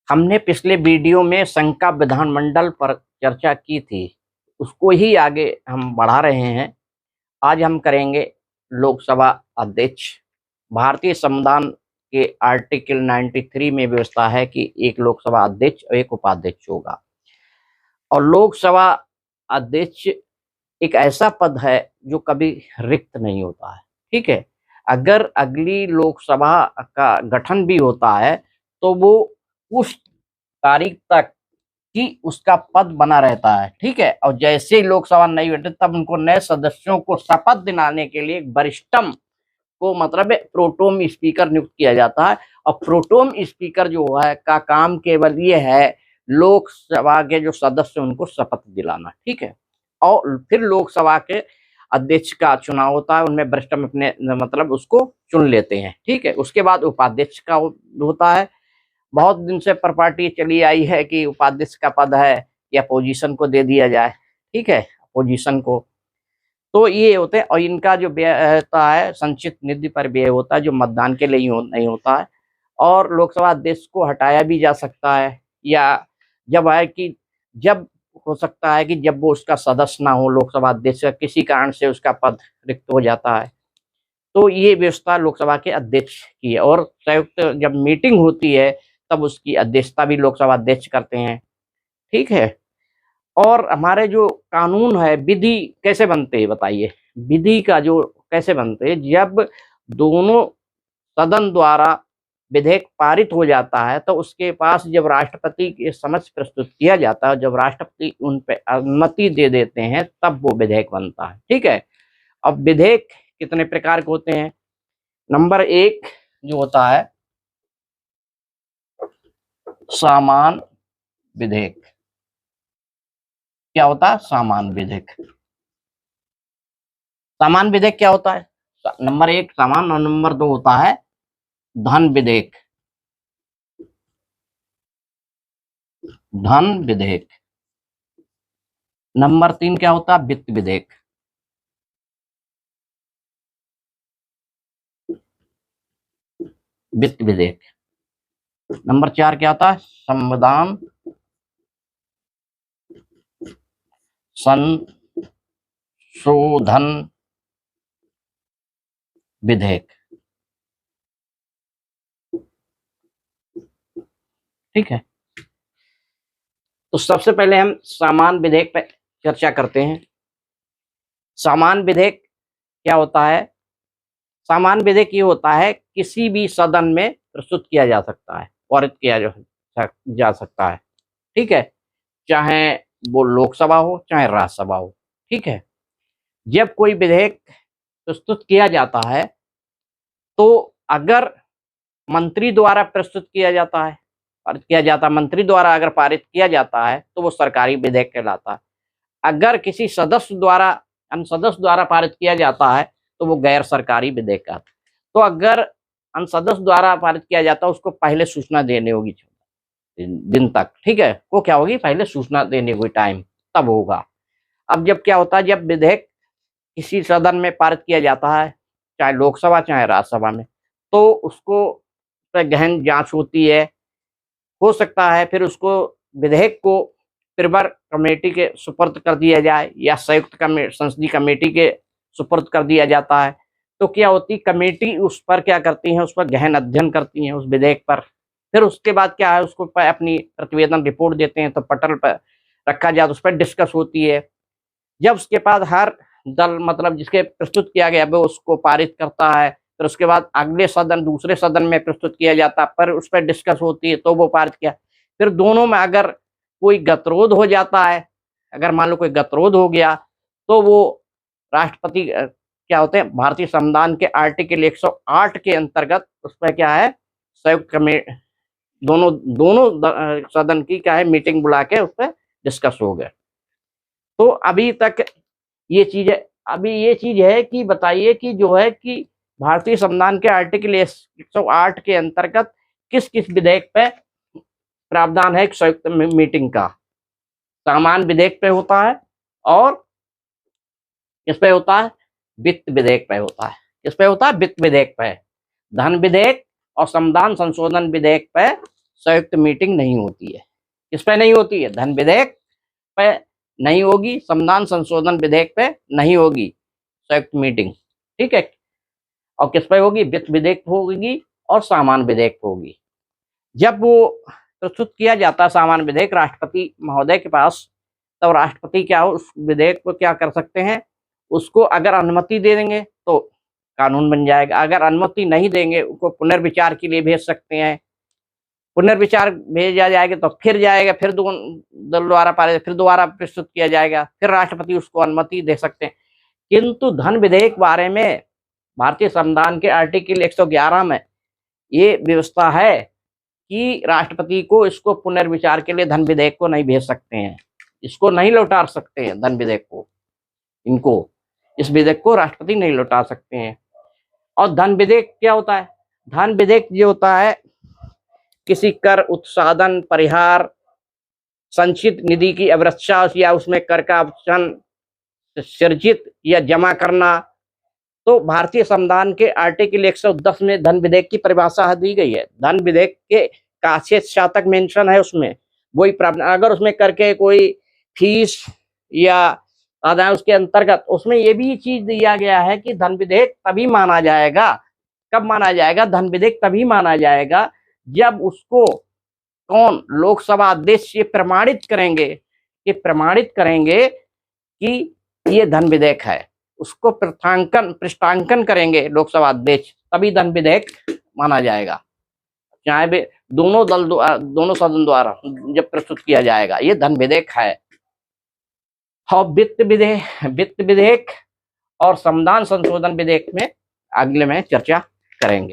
हमने पिछले वीडियो में संघ विधानमंडल पर चर्चा की थी, उसको ही आगे हम बढ़ा रहे हैं। आज हम करेंगे लोकसभा अध्यक्ष। भारतीय संविधान के आर्टिकल 93 में व्यवस्था है कि एक लोकसभा अध्यक्ष और एक उपाध्यक्ष होगा। और लोकसभा अध्यक्ष एक ऐसा पद है जो कभी रिक्त नहीं होता है। ठीक है, अगर अगली लोकसभा का गठन भी होता है तो वो उस तारीख तक कि उसका पद बना रहता है। ठीक है, और जैसे ही लोकसभा नहीं बैठे तब उनको नए सदस्यों को शपथ दिलाने के लिए वरिष्ठम को मतलब प्रोटोम स्पीकर नियुक्त किया जाता है। और प्रोटोम स्पीकर जो है का काम केवल ये है लोकसभा के जो सदस्य उनको शपथ दिलाना। ठीक है, और फिर लोकसभा के अध्यक्ष का चुनाव होता है, उनमें वरिष्ठम अपने मतलब उसको चुन लेते हैं। ठीक है, उसके बाद उपाध्यक्ष का होता है। बहुत दिन से प्रॉपर्टी चली आई है कि उपाध्यक्ष का पद है या अपोजिशन को दे दिया जाए। ठीक है, अपोजिशन को। तो ये होते हैं, और इनका जो व्यय होता है संचित निधि पर व्यय होता है जो मतदान के लिए नहीं होता है। और लोकसभा अध्यक्ष को हटाया भी जा सकता है, या जब है कि जब हो सकता है कि जब वो उसका सदस्य ना हो, लोकसभा अध्यक्ष किसी कारण से उसका पद रिक्त हो जाता है। तो ये व्यवस्था लोकसभा के अध्यक्ष की है। और संयुक्त जब मीटिंग होती है तब उसकी अध्यक्षता भी लोकसभा अध्यक्ष करते हैं। ठीक है, और हमारे जो कानून है, विधि कैसे बनते हैं बताइए। विधि का जो कैसे बनते हैं, जब दोनों सदन द्वारा विधेयक पारित हो जाता है तो उसके पास जब राष्ट्रपति के समक्ष प्रस्तुत किया जाता है, जब राष्ट्रपति उन पे अनुमति दे देते हैं तब वो विधेयक बनता है। ठीक है, अब विधेयक कितने प्रकार के होते हैं। नंबर 1 जो होता है सामान्य विधेयक। क्या होता है सामान्य विधेयक। सामान्य विधेयक क्या होता है, नंबर 1 सामान्य, और नंबर 2 होता है धन विधेयक। धन विधेयक। नंबर 3 क्या होता है वित्त विधेयक। वित्त विधेयक। नंबर 4 क्या होता है संविधान संशोधन विधेयक। ठीक है, तो सबसे पहले हम सामान्य विधेयक पे चर्चा करते हैं। सामान्य विधेयक क्या होता है। सामान्य विधेयक ये होता है किसी भी सदन में प्रस्तुत किया जा सकता है, पारित किया जा सकता है। ठीक है, चाहे वो लोकसभा हो चाहे राज्यसभा हो। ठीक है, जब कोई विधेयक प्रस्तुत किया जाता है तो अगर मंत्री द्वारा प्रस्तुत किया जाता है, पारित किया जाता है, मंत्री द्वारा अगर पारित किया जाता है तो वो सरकारी विधेयक कहलाता है। अगर किसी सदस्य द्वारा अन्य सदस्य द्वारा पारित किया जाता है तो वो गैर सरकारी विधेयक कहलाता है। तो अगर अन्य सदस्य द्वारा पारित किया जाता है उसको पहले सूचना देनी होगी दिन तक। ठीक है, वो क्या होगी पहले सूचना देने की टाइम तब होगा। अब जब क्या होता है, जब विधेयक किसी सदन में पारित किया जाता है, चाहे लोकसभा चाहे राज्यसभा में, तो उसको पर गहन जांच होती है। हो सकता है फिर उसको विधेयक को त्रिवर कमेटी के सुपर्द कर दिया जाए या संयुक्त संसदीय कमेटी के सुपर्द कर दिया जाता है। तो क्या होती कमेटी उस पर क्या करती है, उस पर गहन अध्ययन करती है उस विधेयक पर। फिर उसके बाद क्या है उसको अपनी प्रतिवेदन रिपोर्ट देते हैं, तो पटल पर रखा जाता है, उस पर डिस्कस होती है। जब उसके बाद हर दल मतलब जिसके प्रस्तुत किया गया वो उसको पारित करता है, फिर उसके बाद अगले सदन दूसरे सदन में प्रस्तुत किया जाता है, पर उस पर डिस्कस होती है तो वो पारित किया। फिर दोनों में अगर कोई गतिरोध हो जाता है, अगर मान लो कोई गतिरोध हो गया तो वो राष्ट्रपति क्या होते हैं भारतीय संविधान के आर्टिकल 108 के अंतर्गत उस पर क्या है संयुक्त कमेटी दोनों दोनों सदन की क्या है मीटिंग बुला के उस पर डिस्कस हो गए। तो अभी तक ये चीज है। अभी ये चीज है कि बताइए कि जो है कि भारतीय संविधान के आर्टिकल 108 के अंतर्गत किस किस विधेयक पे प्रावधान है संयुक्त मीटिंग का। सामान्य विधेयक पे होता है, और किस पे होता है वित्त विधेयक पे होता है। किस पे होता है वित्त विधेयक पे। धन विधेयक और संविधान संशोधन विधेयक पे संयुक्त मीटिंग नहीं होती है। किस पे नहीं होती है? धन विधेयक पे नहीं होगी, संविधान संशोधन विधेयक पे नहीं होगी संयुक्त मीटिंग, ठीक है। और किस पे होगी? वित्त विधेयक होगी और सामान्य विधेयक होगी। जब वो प्रस्तुत किया जाता है सामान्य विधेयक राष्ट्रपति महोदय के पास, तब राष्ट्रपति क्या हो, उस विधेयक को क्या कर सकते हैं, उसको अगर अनुमति दे देंगे तो कानून बन जाएगा, अगर अनुमति नहीं देंगे उसको पुनर्विचार के लिए भेज सकते हैं। पुनर्विचार भेजा जाएगा तो फिर जाएगा, फिर दल द्वारा पारित, फिर दोबारा प्रस्तुत किया जाएगा, फिर राष्ट्रपति उसको अनुमति दे सकते हैं। किंतु धन विधेयक बारे में भारतीय संविधान के आर्टिकल 111 में ये व्यवस्था है कि राष्ट्रपति को इसको पुनर्विचार के लिए धन विधेयक को नहीं भेज सकते हैं, इसको नहीं लौटा सकते हैं धन विधेयक को, इनको इस विधेयक को राष्ट्रपति नहीं लौटा सकते हैं। और धन विधेयक क्या होता है? धन विधेयक जो होता है किसी कर उत्साधन परिहार संचित निधि की अवरक्षा या उसमें कर का अवचन सृजित या जमा करना। तो भारतीय संविधान के आर्टिकल 110 में धन विधेयक की परिभाषा दी गई है। धन विधेयक के काछे तक मेंशन है उसमें, वही प्रावधान अगर उसमें करके कोई फीस या आदाय उसके अंतर्गत, उसमें ये भी चीज दिया गया है कि धन विधेयक तभी माना जाएगा, कब माना जाएगा? धन विधेयक तभी माना जाएगा जब उसको कौन लोकसभा अध्यक्ष ये प्रमाणित करेंगे कि ये धन विधेयक है, उसको पृष्ठांकन करेंगे लोकसभा अध्यक्ष, तभी धन विधेयक माना जाएगा, चाहे भी दोनों सदन द्वारा जब प्रस्तुत किया जाएगा, ये धन विधेयक है। और वित्त विधेयक और संविधान संशोधन विधेयक में अगले में चर्चा करेंगे।